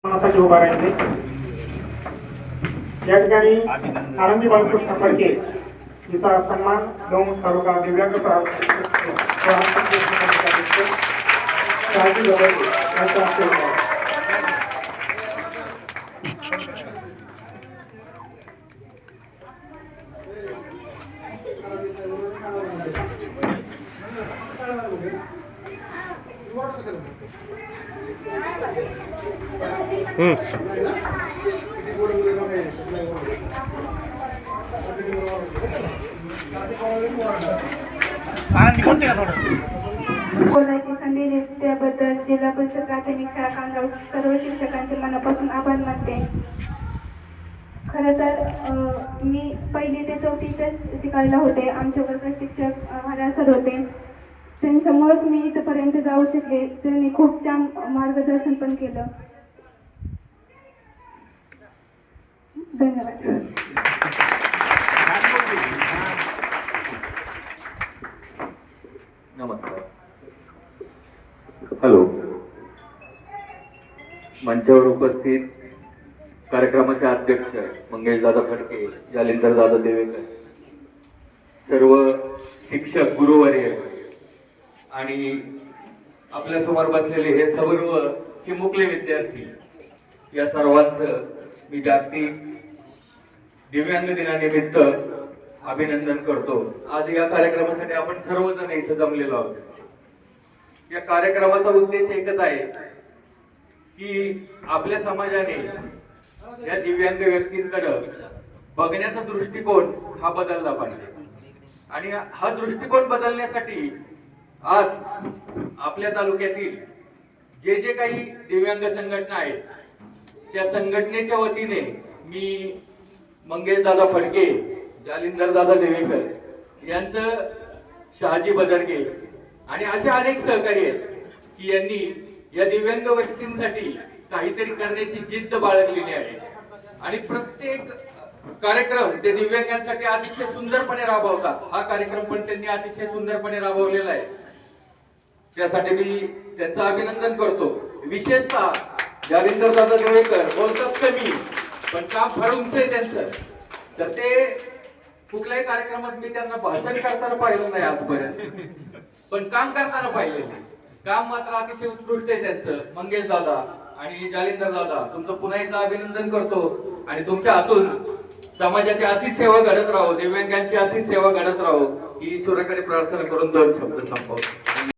साठी उभा राहायचे। या ठिकाणी आनंदी बाळकृष्ण फडके हिचा सन्मान दौंड तालुका दिव्यांग बोलायची संधी दिली त्याबद्दल जिल्हा परिषद प्राथमिक शाळा कांगाव सर्व शिक्षकांचे मनापासून आभार मानते। खरं तर मी पहिली ते चौथीतच शिकायला होते। आमचे वर्ग शिक्षक हल्या सर होते, त्यांच्यामुळेच मी इथपर्यंत जाऊ शकले। त्यांनी खूप छान मार्गदर्शन पण केलं। धन्यवाद। नमस्कार। हॅलो। मंचावर उपस्थित कार्यक्रमाचे अध्यक्ष मंगेश दादा फडके, जालिंदर दादा देवेकर, सर्व शिक्षक गुरुवर्य आणि आपल्या समोर बसलेले हे सर्व चिमुकले विद्यार्थी, या सर्वांचं मी जागतिक दिव्यांग दिनानिमित्त अभिनंदन करतो। आज या कार्यक्रमासाठी आपण सर्वजण इथे जमलेलो आहोत। या कार्यक्रमाचा उद्देश एकच आहे की आपल्या समाजाने या दिव्यांग व्यक्तींकडे बघण्याचा दृष्टिकोन हा बदलला पाहिजे। आणि हा दृष्टिकोन बदलण्यासाठी आज आपल्या तालुक्यातील जे जे काही दिव्यांग संघटना आहेत, त्या संघटनेच्या वतीने मी मंगेश दादा फडके, जालिंदर दादा देवेकर यांचं, शहाजी बदरगे आणि असे अनेक सहकारी आहेत की यांनी या दिव्यांग व्यक्तींसाठी काहीतरी करण्याची जिद्द बाळगलेली आहे। आणि प्रत्येक कार्यक्रम ते दिव्यांगांसाठी अतिशय सुंदरपणे राबवतात। हा कार्यक्रम पण त्यांनी अतिशय सुंदरपणे राबवलेला आहे, त्यासाठी मी त्यांचं अभिनंदन करतो। विशेषतः जालिंदर दादा देवेकर बोलतात कमी पण काम फार उंच आहे त्यांचं। तर ते कुठल्याही कार्यक्रमात मी त्यांना भाषण करताना पाहिलं नाही आजपर्यंत, पण काम करताना पाहिलेलं। काम मात्र अतिशय उत्कृष्ट आहे त्यांचं। मंगेश दादा आणि जालिंदर दादा, तुमचं पुन्हा एकदा अभिनंदन करतो आणि तुमच्या हातून समाजाची अशीच सेवा घडत राहो, दिव्यांगांची अशीच सेवा घडत राहो ही ईश्वराकडे प्रार्थना करून दोन शब्द संपवतो।